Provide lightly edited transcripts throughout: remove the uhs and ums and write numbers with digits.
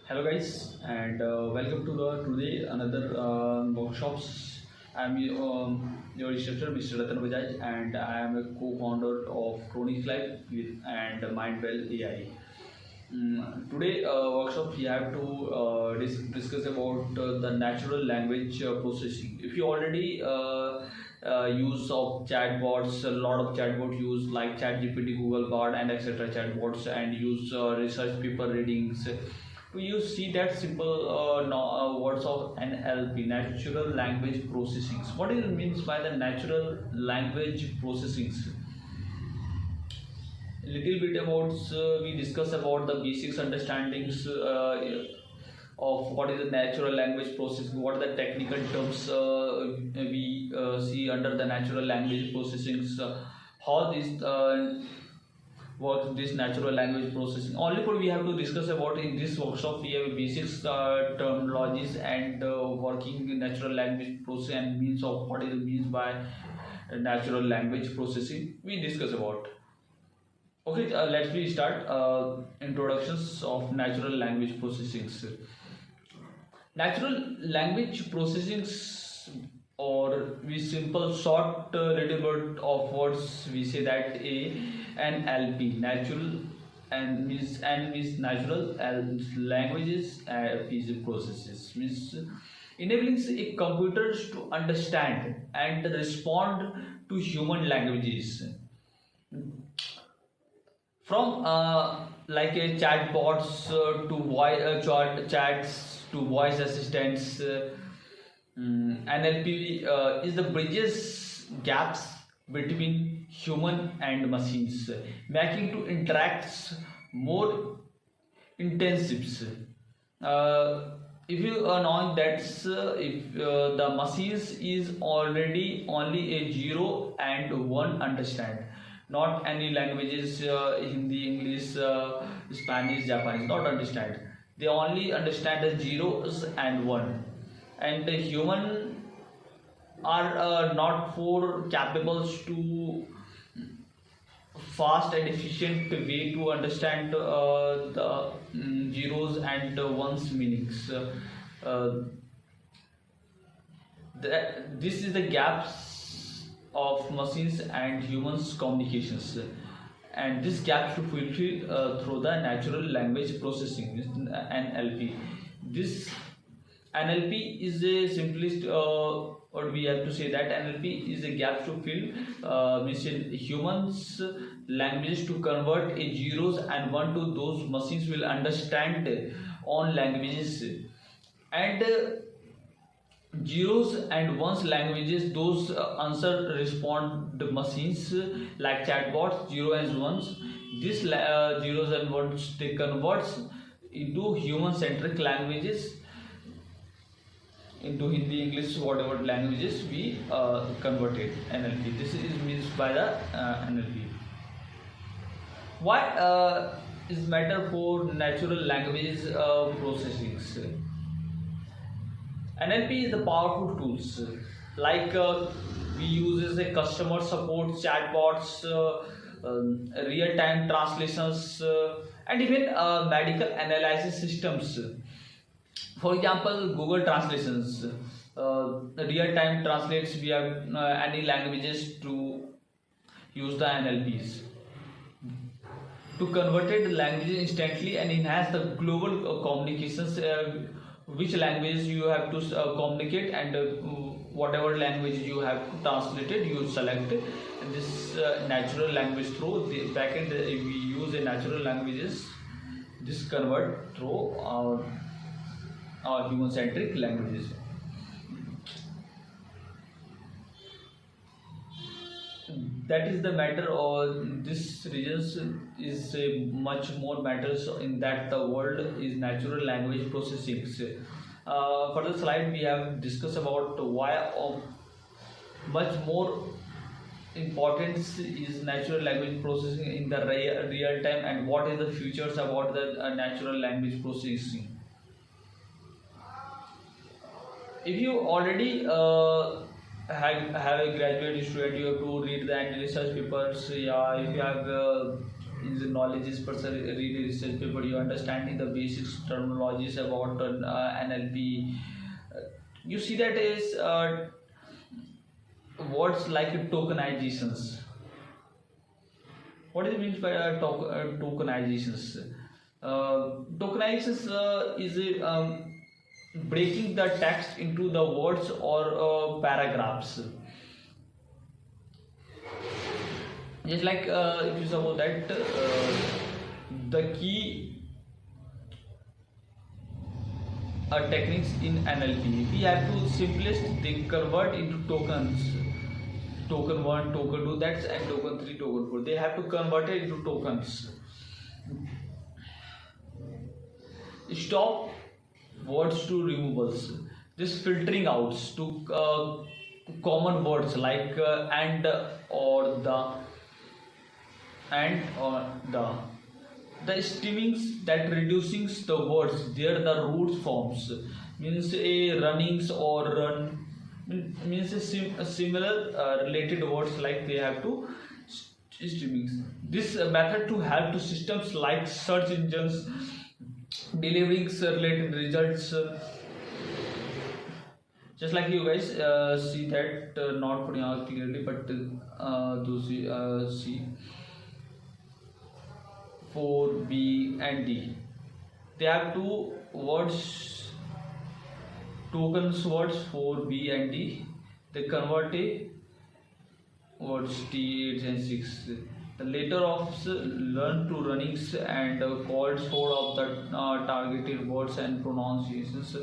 Hello guys, and welcome to the today another workshops. I'm your instructor, Mr.RatanBajaj, and I am a co-founder of Chronic Life with and Mindwell AI. Today workshop we have to discuss about the natural language processing. If you already use of chatbots, a lot of chatbot use like ChatGPT, Google Bard, and etc. chatbots, and use research paper readings. Do you see that simple words of NLP, natural language processing? What it means by the natural language processing? Little bit about we discuss about the basics understandings of what is the natural language processing, what are the technical terms we see under the natural language processing, how this works, this natural language processing. Only for we have to discuss about in this workshop. We have basics terminologies and working natural language processing and means of what is means by natural language processing we discuss about. Okay, let's we start introductions of natural language processing. Natural language processing, or we simple short little bit of words, we say that NLP, natural and means natural languages processes, means enabling a computers to understand and respond to human languages, from like a chatbots to voice chats to voice assistants. NLP is the bridges gaps between human and machines, making to interacts more intensive. If you know that if the machines is already only a 0 and 1 understand, not any languages, Hindi, English, Spanish, Japanese, not understand. They only understand the zeros and 1. And the human are not for capable to fast and efficient way to understand the zeros and ones meanings. This is the gaps of machines and humans communications, and this gap should fulfill through the natural language processing, NLP. This NLP is a simplest, or we have to say that NLP is a gap to fill between humans languages to convert a zeros and 1 to those machines will understand on languages, and zeros and ones languages, those answer respond the machines like chatbots, 0 and 1s. This zeros and ones they converts into human centric languages, into Hindi, English, whatever languages we converted NLP. This is means by the NLP. Why is matter for natural languages processing? NLP is the powerful tools like we use as a customer support, chatbots, real-time translations, and even medical analysis systems. For example, Google translations, real-time translates we have any languages to use the NLPs to converted languages instantly and enhance the global communications. Which language you have to communicate, and whatever language you have translated, you select and this natural language through the backend. We use a natural languages, this convert through our human centric languages. That is the matter, or this regions is much more matters in that the world is natural language processing. For the slide we have discussed about why much more importance is natural language processing in the real time, and what is the futures about the natural language processing. If you already have a graduate student, you have to read the research papers. Yeah, if you have is knowledge is person read a research paper, you understanding the basics terminologies about NLP. You see that is words like tokenizations. What is it means by tokenizations? Tokenizations is breaking the text into the words or paragraphs. Just like if you suppose that the key techniques in NLP, we have to simplest they convert into tokens. Token 1, token 2, that's and token 3, token 4. They have to convert it into tokens. Stop words to removals. This filtering out to common words like and or the and or the stemmings that reducing the words there the root forms means a runnings or run means a similar related words like they have to stemmings. This method to help to systems like search engines delivering related results. Just like you guys see that not putting out clearly, but those see 4, B and D. They have two words, tokens words 4, B and D. They convert a words T, 8 and 6. The later of learn to runnings and calls for of the targeted words and pronunciations.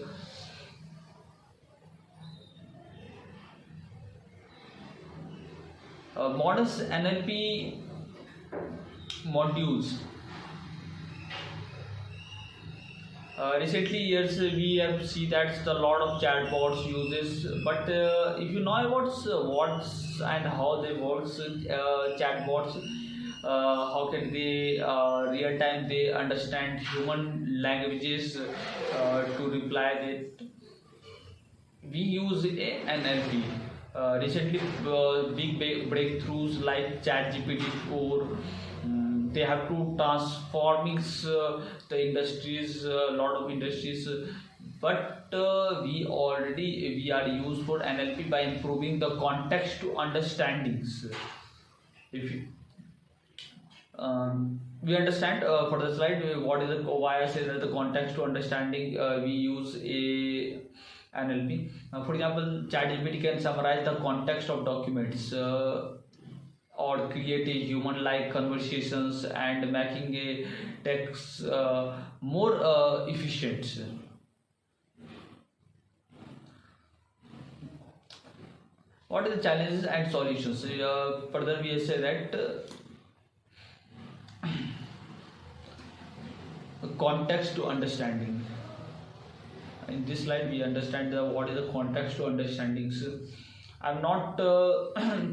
Modern NLP modules. Recently years we have seen that a lot of chatbots uses, but if you know about what's and how they works, chatbots, how can they real time they understand human languages to reply that we use a NLP. Recently big breakthroughs like ChatGPT 4, they have to transforming the industries, a lot of industries, but we are used for NLP by improving the context to understandings. If you, we understand for the slide what is the why I say that the context to understanding we use a NLP. For example, ChatGPT can summarize the context of documents or create a human-like conversations and making a text more efficient. What are the challenges and solutions? Further, we say that context to understanding. In this slide, we understand what is the context to understandings. I'm not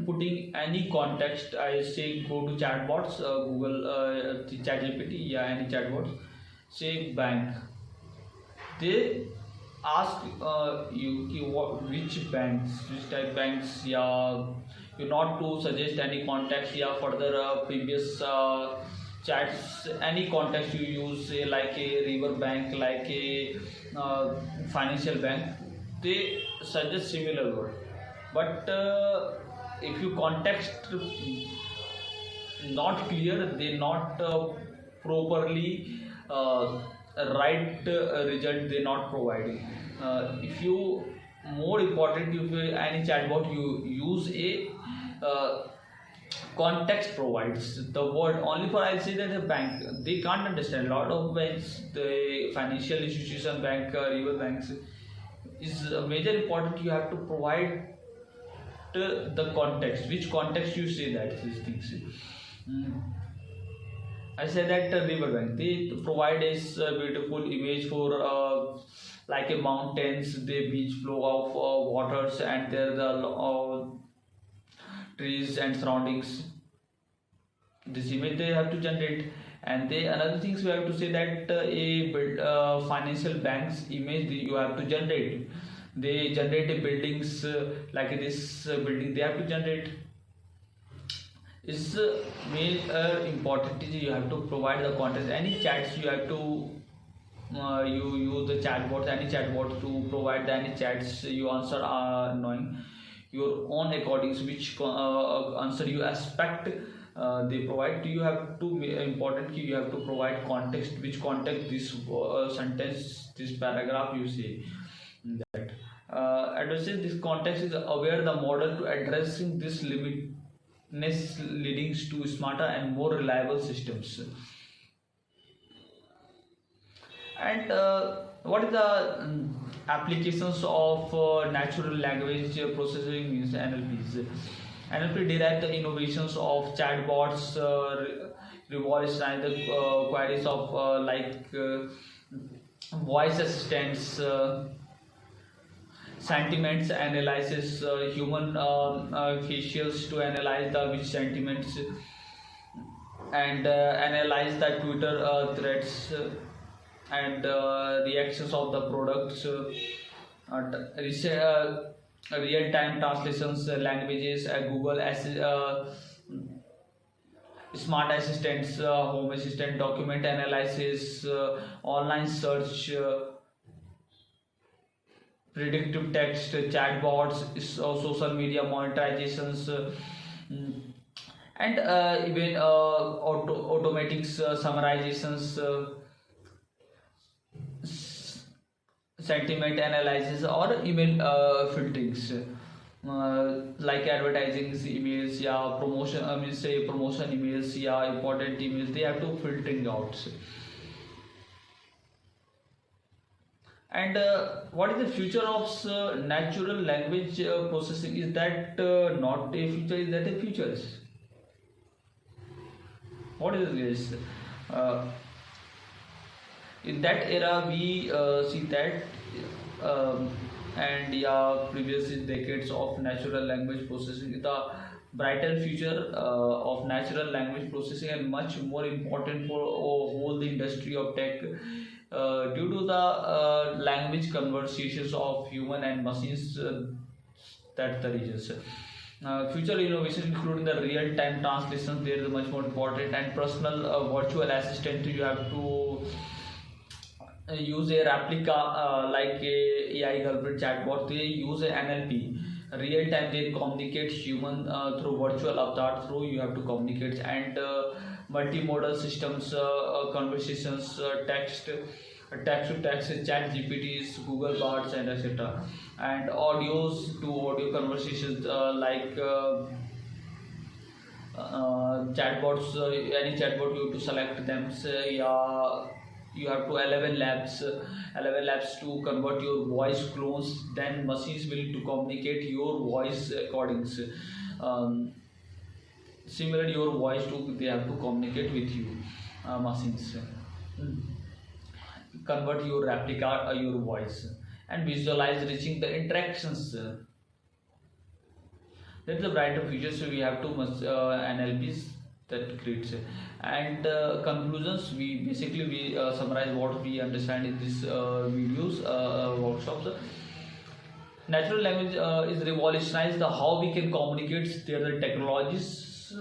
putting any context. I say go to chatbots, Google, ChatGPT, yeah, any chatbots. Say bank. They ask you which banks, which type banks, yeah. You not to suggest any context, yeah. Further previous chats, any context you use, say like a river bank, like a financial bank, they suggest similar word. But if you context not clear, they not properly right result they not providing. If you more important, if any chatbot you use a context provides the word only for. I'll say that the bank they can't understand. A lot of banks, the financial institution bank, river banks is major important. You have to provide the context, which context you say that these things. I say that river bank they provide a beautiful image for like a mountains, the beach flow of waters, and there the trees and surroundings. This image they have to generate, and they another things we have to say that a financial bank's image you have to generate. They generate a buildings like this building they have to generate. is main important is you have to provide the context. Any chats you have to you use the chatbot, any chatbot to provide any chats you answer are knowing your own according to which answer you expect they provide. You have to important key, you have to provide context, which context this sentence, this paragraph you say that addressing this context is aware the model to addressing this limitness leading to smarter and more reliable systems. And what is the applications of natural language processing means NLPs? NLP derived the innovations of chatbots, revolutionized the queries of voice assistants, sentiments analysis, human facials to analyze the which sentiments, and analyze the Twitter threads and reactions of the products, real-time translations, languages, Google smart assistants, home assistant, document analysis, online search, predictive text, chatbots, social media monetizations, and even automatics, summarizations, sentiment analysis, or email filterings, like advertising emails, yeah, promotion, I mean say promotion emails, yeah, important emails, they have to filtering out. And what is the future of natural language processing? Is that not a future? Is that a future? What is this? In that era, we see that and yeah, previous decades of natural language processing, the brighter future of natural language processing, and much more important for whole the industry of tech. Due to the language conversations of human and machines, that's the reasons. Future innovation including the real-time translation, there is much more important, and personal virtual assistant. You have to use a replica like a AI girlfriend chatbot. They use a NLP. Real time they communicate human through virtual avatar through you have to communicate, and multimodal systems, conversations, text to text, chat GPTs, Google bots, and etc. And audios to audio conversations, chatbots, any chatbot you have to select them, say, yeah, you have to 11 labs to convert your voice clones, then machines will to communicate your voice accordings, similar your voice to they have to communicate with you, machines convert your replica your voice, and visualize reaching the interactions. That's the brighter future, so we have to NLPs that creates. And conclusions, we basically we summarize what we understand in this videos, workshops. Natural language is revolutionized the how we can communicate. There are the technologies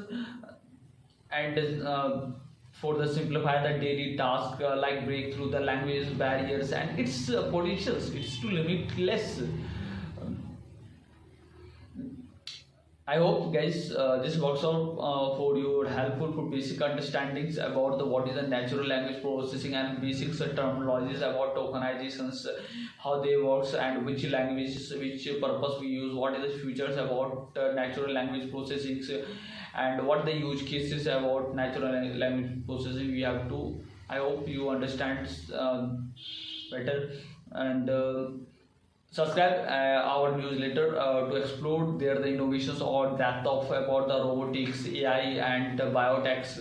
and for the simplify the daily task, like break through the language barriers and its potentials. It's to limitless. I hope guys this workshop for you helpful for basic understandings about the what is the natural language processing and basic terminologies about tokenizations, how they works, and which languages, which purpose we use, what is the futures about natural language processing, and what the use cases about natural language processing. We have to, I hope you understand better, and subscribe our newsletter to explore there the innovations or depth of about the robotics, AI, and biotechs.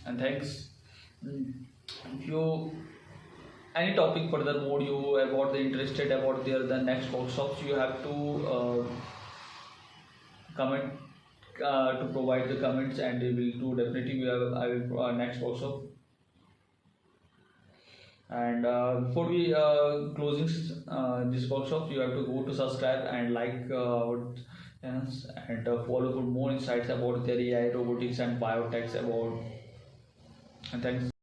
And thanks. If you any topic furthermore you about the interested about there the next workshops, you have to comment to provide the comments, and we will do definitely. We have I will next workshop. And before we closing this workshop, you have to go to subscribe and like our Yes, and follow for more insights about their AI, robotics, and biotechs about. And thanks.